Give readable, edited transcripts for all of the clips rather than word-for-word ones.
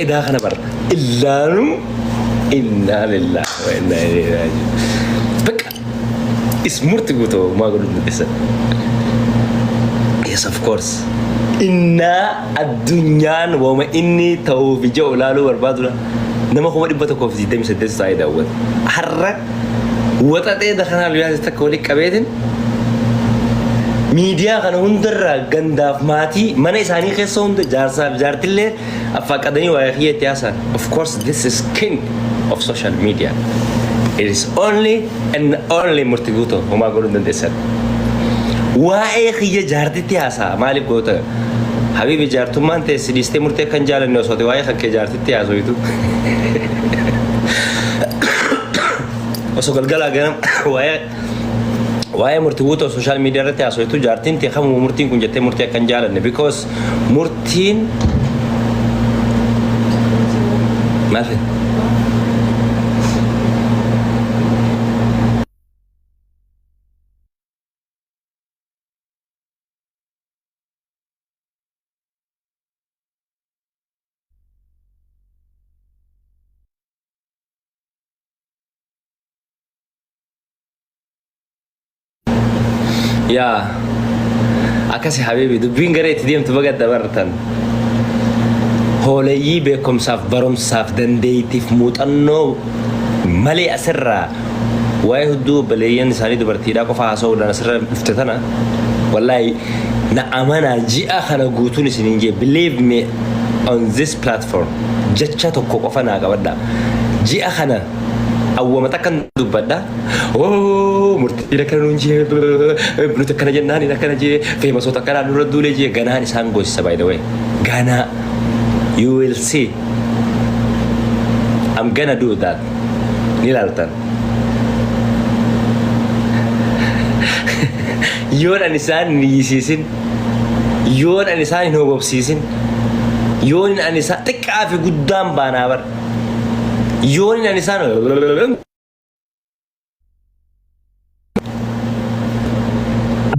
إذا خنا برد إلا نم إنا لله وإنا إليه راجعون بك اسمرت قوتو ما قلت نتسا yes of course إنا الدنيا وما إني تو في جو لالو بربادنا نما هو ربطة كوف زي دم سدس سعيد أول حرك وتأتي دخلنا الولايات تكولي كبيتن ميديا كانوا هندر غنداف ماتي من إساني خسون جارسال جارتلة أفكارني وياخيه تياسا of course this is king of social media it is only and only مرتقوتو هما قولون دندسر وياخيه جارتي تياسا مالك قوته حبيبي جارتو ما أنت سديستي مرتق كان جال الناس وتي وياخك جارتي تياسا ويتو وسوق الجلا جنم ويا مرتبوطة السوشيال ميديا رتي أسويتو جارتين تخم ومرتين كن جت مرتين كان جالن because مرتين ما في يا أكاسي حبيبي دبين قريت ديم تبقى دبرتن هولي بكم صاف برم صاف دنديتي في موت أنو ملي أسرة ويهدو بليين ساني دبرتي دا كفا حسو دا نسرة افتتنا والله نأمانا جي أخنا قوتوني سنينجي believe me on this platform جتشا توقو قفنا قبدا جي أخنا أول ما تكن دبدا أوه مرتي لك نونجي بنو تكنا جناني لكنا جي في مسوت كنا نردو لجي غانا نسان غوش by the way غانا you will see I'm gonna do that nilaltan يون أنسان نيسيسين يون أنسان هو بسيسين يون أنسان تكافي قدام بانابر يون أنسان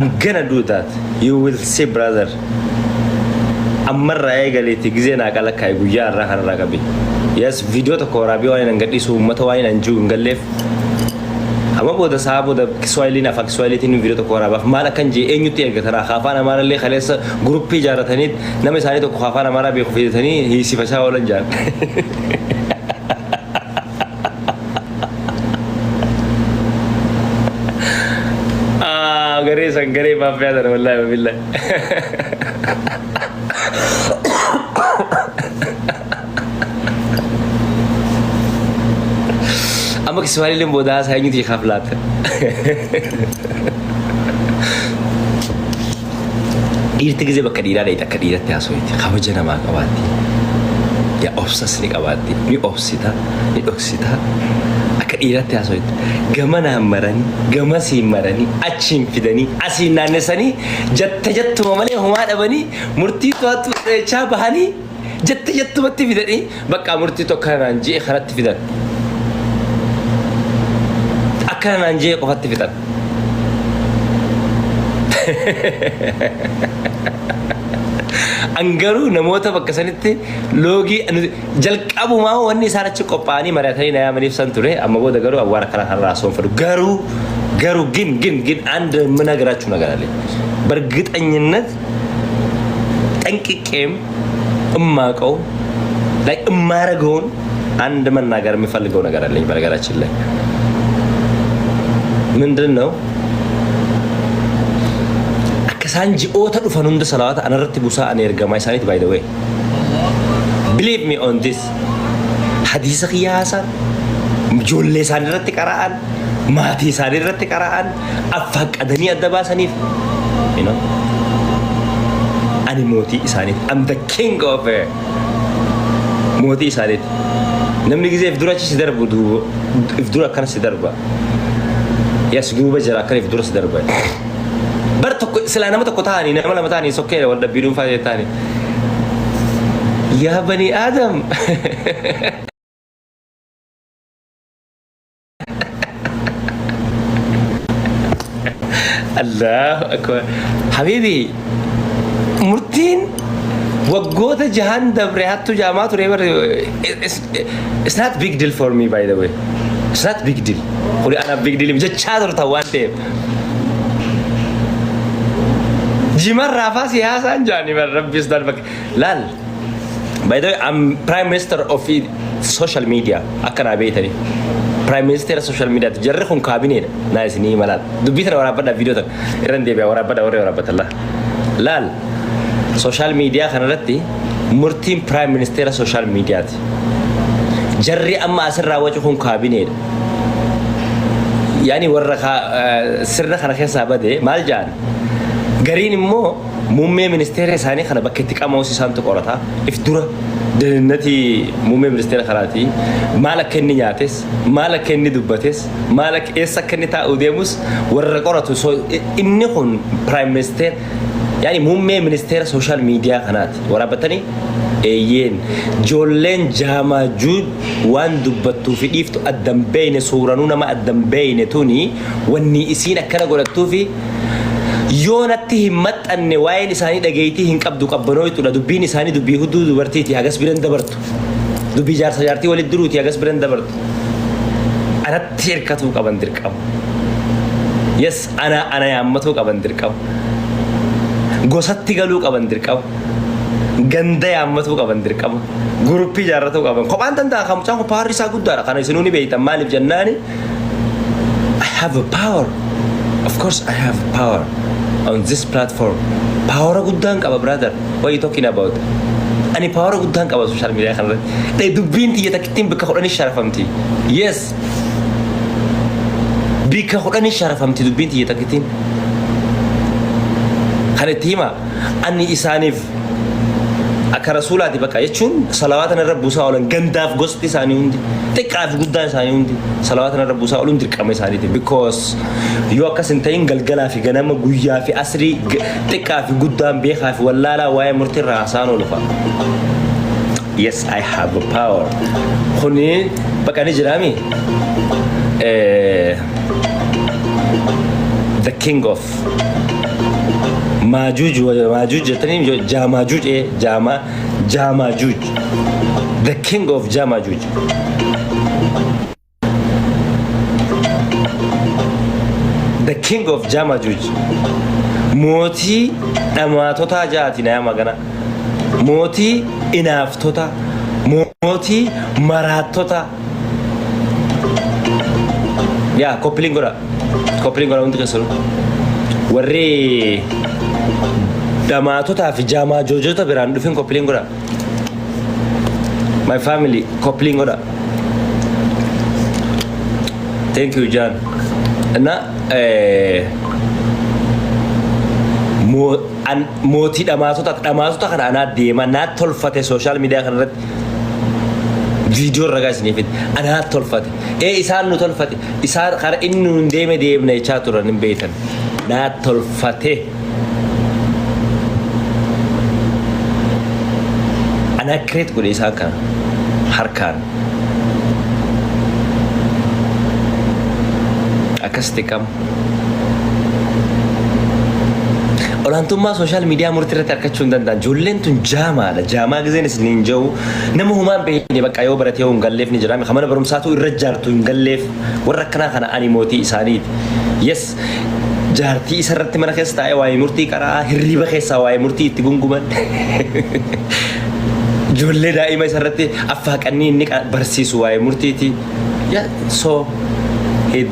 I'm gonna do that you will see brother أمر رأي قالي تجزينا قال لك هاي بيجار راح نراقبي يس فيديو تكورابي وانا نقدي سو متواين نجو نقلف أما بودا صاحب بودا كسوالي نفاق كسوالي تيني فيديو تكورابا ما لكن جي إنيو تيجي ترى خافانا مارا اللي خلاص جروب بي جارة ثاني نمي ثاني تو خافانا مارا بيخفي ثاني هي سيفشا ولا جان غريب غريب ما في هذا والله بالله أما كسوالي اللي مبودا هاي نيجي خافلات إيرتكزي بكريرة ليتا كريرة تاسويتي خواجنا ما قواتي يا أوبسس لي قواتي مي أوبسيتا مي أوبسيتا كريرة تاسويت جمانا مراني جماسي مراني أشين فداني أسين نانساني جت ممالي هما دبني مرتي توات شابهاني جت متي فداني بقى مرتي تو كان جي خرت فدان أكان جي قفت فدان أنجرو نموت بكسرتي لوجي جل أبو ما هو أني صارت شقباني مرتين نيا مني سنتوري أما بود جرو أوارا كلا هالراسون فرو جرو جن عند مناجرات شو نجارلي برجت أنينت أنكي كم أما كون لا أما رجون عند من نجار مفلقون نجارلي برجرات شلة من دنو سانجي أوتر فنون ده صلاة أنا رتب وسا أنا يرجع ما يسانيت by the way believe me on this حديث قياسا جول سان رتب كران ماتي سان رتب كران أفق أدني أدبا سانيف you know أنا موتي سانيت I'm the king of موتي سانيت نمني كذا إفدورا شيء سدر بدو إفدورا كان سدر با يس جوبا جرا كان إفدورا سدر با برتك سلانة ما تقطعني نعمل ما تاني سكير ولا بيرون فاضي تاني يا بني آدم الله أكبر حبيبي مرتين waggoota jahan dabre hattu jaamaa ture bar it's not big deal for me by the way it's not big deal kuri ana big deal jechaa turta waan ta'eef jimar rafa siyaasan jaani bar rabbis dalbak lal by the way I'm prime minister of social media akkana beetani prime minister social media jarri kun cabinet na isni malal dubbitana warabada video tan iran deebiya warabada Allah lal social media kanarratti murtiin prime minister social media jarri amma asirraa wacu kun cabinet yani warra sirna kana keessa bade maal jaan gariin immoo muummee ministeera isaanii kana bakka itti qamoo isaantu qorata if dura dannati muummee ministeera kanaati maal akka inni nyaates maal akka inni dubbates maal akka eessa akka inni taa'u deemus warra qoratu so inni kun prime minister yani muummee ministeera social media kanaati waraabbatanii eeyyen jolleen jaamajuud waan dubbattuu fi dhiiftu addan beeyne suuranuu nama addan beeyne tuni wanni isiin akkana godhattuu fi yoonatti himmaxanne waa'een isaanii dhageeytii hin qabdu qabbanooytudha dubbiin isaanii dubbii hudduu dubartiiti hagas biran dabartu dubbii jaarsa jaartii walit duruuti hagas biran dabartu anatti hirkatuu qaban dirqama yes ana yaammatuu qaban dirqama gosatti galuu qaban dirqama ganda yaammatuu qaban dirqama guruppii jaarratuu qaban kophaan danda'a kamuchaan ko paarri isaa guddaadha kana isinuuni beeytan maaliif jennaani I have a power of course I have power on this platform power guddaan qaba brother what are you talking about ani power guddaan qaba social media kanarratti dai dubbiin tiyya takittiin bika hodhani sharafamti yes bika hodhani sharafamti dubbiin tiyya takittiin kanatti hima ani isaaniif akka rasuulaati bakka jechuun salawaatan irra buusaa oolan gandaaf gosti isaanii hundi xiqqaaf guddaan isaanii hundi salawaatan irra buusaa ooluun dirqama isaaniiti because yoo akkas hin ta'in galgalaa fi ganama guyyaa fi asrii xiqqaa fi guddaan beekaa fi wallaalaa waa'ee murtiirraa haasaan oolufa yes I have a power kuni bakka ni jiraami the king of Majuj jatani Jamajuj Jamajuj the king of Jamajuj the king of Jamajuj moti damatota jaati na magana moti inaftota moti maratota ya koplingora undi kesulu warri damatota fi jamajojota biran dufin koplingora my family koplingora thank you John na moti damatota kana ana deema na tolfate social media kanarratti video ragas ni fit ana tolfate isaan nu tolfate isaan khara innu deemna jecha turan beetan na tolfate ana create gode isaan kana harkaan akastikam olantummaa social media murtirratti argachuun danda'an jolleen tun jaamaa gizeen isiniin jiru nama humaan beekne bakka yoo baratee hin galleef ni jiraame kamana barumsaatu irra jaartu hin galleef warra akkanaa kana ani mootii isaaniiti yes jaartii isarratti mana keessa taa'ee waa'ee murtii qaraa hirriba keessaa waa'ee murtii itti gunguman jollee daa'ima isarratti affaaqanii inni barsiisu waa'ee murtiiti yeah so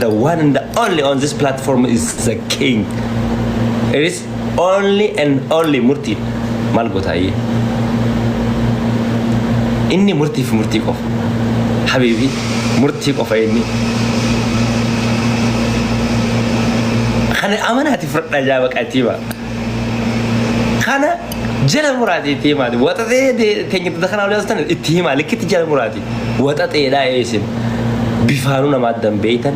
the one and the only on this platform is the king it is only and only murti mal gotaye inni murti fi murti qof habibi murti qof inni khana amanati fradda jaba qatiba khana jala muradi tema wata de tengi dakhana wala stan ittima likiti jala muradi wata teeda esin bifanu nama dambeitan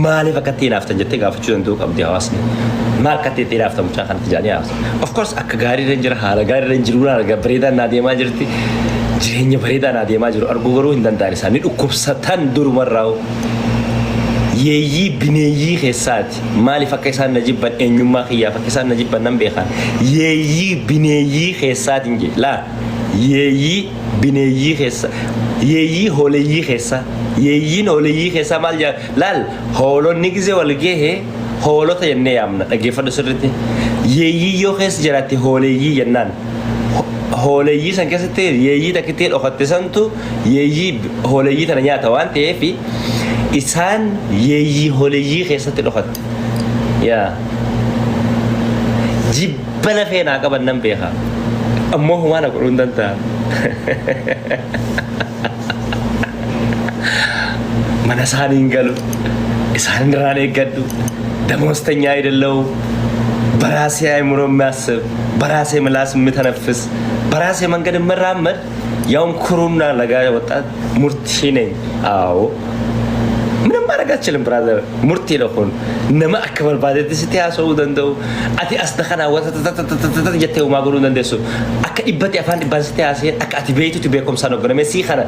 male fakati naftan jette gafachu dandu qabdi hawasni mal katti tirafta mucha kan tijani of course akka gari ranger hala gari ranger ura ga breda na de majirti jirenya breda na de majiru argugoro hindandani sani dukkubsatan dur marraw yeyi bineyi khesati mali fakaisan najibban enyuma khiya fakaisan najibban nambe khan yeyi bineyi khesati nge la yeeyyii bineeyyii keessa yeeyyii hooleyyii keessa yeeyyiin hooleyyii keessa maal jaa laal hoolonni gizee wal gahee hoolota jennee yaamna dhaggeeffadhu sirriitti yeeyyii yoo keessa jiraatti hooleyyii jennaan hooleyyii san keessatti yeeyyii takkitti dhokatte santu yeeyyii hooleyyii tana nyaata waan ta'eef isaan yeeyyii hooleyyii keessatti dhokatte yaa jibba lafee naa qaban nan beeka ammoo humaana godhuun danda'a mana isaaniin galu isaan irraan eeggadhu ደሞዝተኛ አይደለው በራሴ አይምሮ የሚያስብ በራሴ ምላስ የምተነፍስ በራሴ መንገድ የምራመድ ያውም ኩሩና ለጋ ወጣት ሙርቲ ነኝ አዎ ምንም ማድረግ አልችልም ብራዘር ሙርቲ ለሆን ነማ አከበር ባደት ሲያሰው ደንደው አቲ አስተኸና ወተተተተተ ጀተው ማግሩ ደንደሱ አከ ኢበት ያፋን ባስ ሲያሰ አከ አቲ ቤቱ ትቤኮም ሳኖ ገነ መሲ ኸና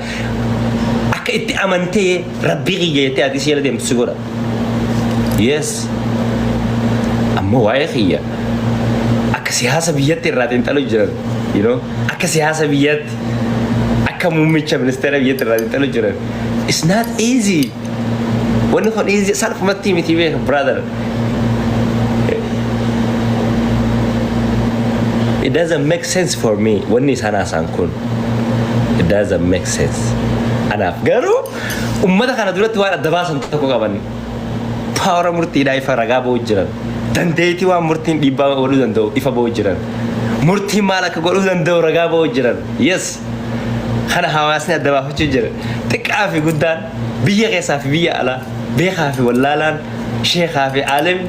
አከ ኢቲ አመንቴ ረቢ ጊየቴ አቲ ሲለ ደም ሲጎራ yes ammo waa'ee xiyya akka siyaasa biyyatti irraa xiinxaluu jiran you know akka siyaasa biyyatti akka muummicha ministeera biyyatti irraa xiinxaluu jiran it's not easy wanni kun easy salphumatti miti beeka brother it doesn't make sense for me wanni isaan haasaan kun it doesn't make sense anaaf garuu ummata kana duratti waan adda baasan tokko qaban power murtiidhaa ifa ragaa ba'uu jiran dandeettii waan murtiin dhiibbaa godhuu danda'u ifa ba'uu jiran murtiin maal akka godhuu danda'u ragaa ba'uu jiran yes kana hawaasni adda baafachuu jira xiqqaa fi guddaan biyya keessaa fi biyya alaa beekaa fi wallaalaan sheekaa fi aalim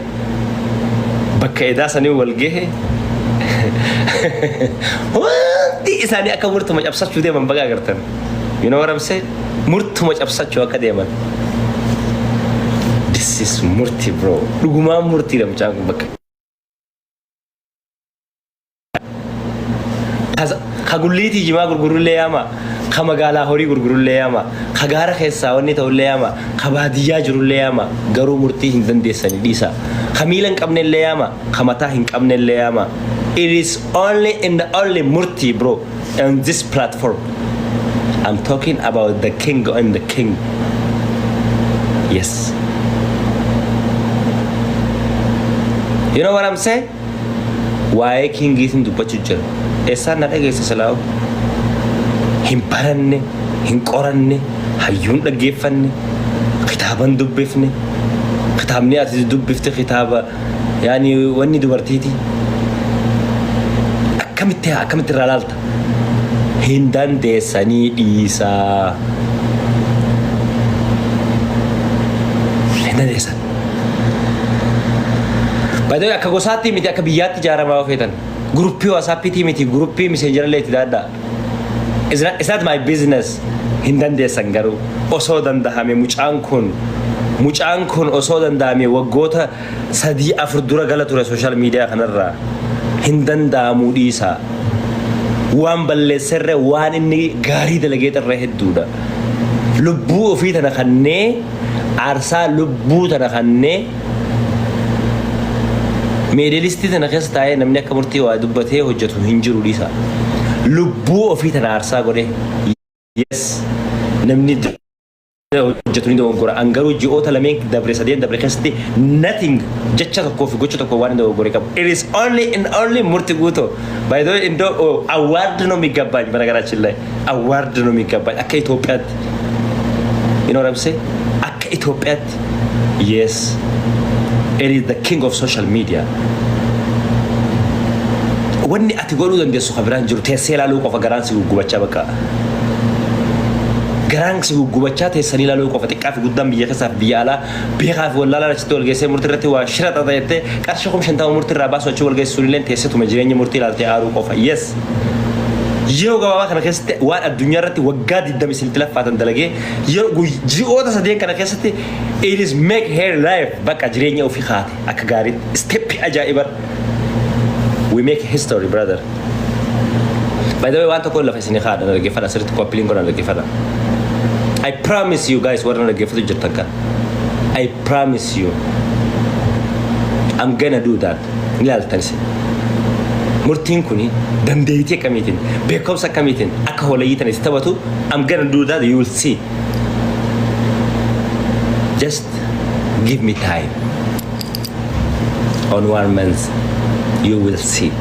bakka edaa sanii wal gahe wanti isaanii akka murtuma cabsachuu deeman bagaa agartan you know what I'm saying murtuma cabsachuu akka deeman this is murti bro dhuguma murti da mucaan kun bakka kagulliiti jimaa gurgurullee yaama ka magaalaa horii gurgurullee yaama ka gaara keessaa wanni ta'ullee yaama ka baadiyyaa jirullee yaama garuu murtii hin dandeessani dhiisa ka miila hin qabnellee yaama ka mataa hin qabnellee yaama it is only in the only murti bro on this platform I'm talking about the king and the king yes you know what I'm saying why king isin dubbachuu jira eessaan na dhageessa salaaw hin baranne hin qoranne hayyuun dhaggeeffanne kitaaban dubbifne kitaabni ati dubbifte kitaaba yaani wanni dubartiiti akkamitti irraa laalta hin dandeessanii dhiisaa hin dandeessan by the way akka gosaatti miti akka biyyaatti ijaaramaa ofeetan gruppii WhatsApp miti gruppii messenger leeti daadda it's not my business hin dandeessan garuu osoo dandahame mucaan kun osoo dandahame waggoota 3-4 dura gala ture social media kanarraa hin danda'amuu dhiisa waan balleesserre waan inni gaarii dalagee irra hedduudha lubbuu ofii tana kannee aarsaa lubbuu tana kannee meedalistii tana keessa taa'ee namni akka murtii waa dubbatee hojjetu hin jiru dhiisa lubbuu ofii tana aarsaa godhe yes namni hojjetu ni dogoggora angaruu ji'oota lameen dabre sadeen dabre keessatti nothing jecha tokkoo fi gocha tokko waan hin dogoggore qabu it is only and only murtii guutoo by the way indoo award no migabbaañ banagaraachin ላይ award no migabbaañ akka Itoophiyaatti you know what I'm saying akka Itoophiyaatti yes it is the king of social media wanni ati godhuu dandeessu kabiraan jiru teessee ilaaluu qofa garaan si guggubachaa bakka garaan si guggubachaa teessanii ilaaluu qofa xiqqaa fi guddaan biyya keessaa fi biyya alaa beekaa fi wallaalaa achitti wal geessee murtii irratti waa shira xaxa jettee qarshii 50 murtii irraa baasu achi wal geessuun illee teesseetuma jireenya murtii ilaaltee aaruu qofa yes yeroo gabaabaa kana keessatti waan addunyaa irratti waggaa 20 isin tilaffaatan dalagee yeroo ji'oota sadeen kana keessatti it is make her life bakka jireenya ofii haate akka gaarii step ajaa'ibar we make history brother by the way waan tokko lafa isin haadha naggeeffadha sirriitti koppiliin godhan naggeeffadha I promise you guys warra naggeeffatu jirtan kan I promise you I'm gonna do that ilaaltan isin murtiin kuni dandeettii akkamiitiin beekumsa akkamiitiin akka hoolayyiitan itti taphatu I'm gonna do that you will see. Just give me time. On 1 month you will see.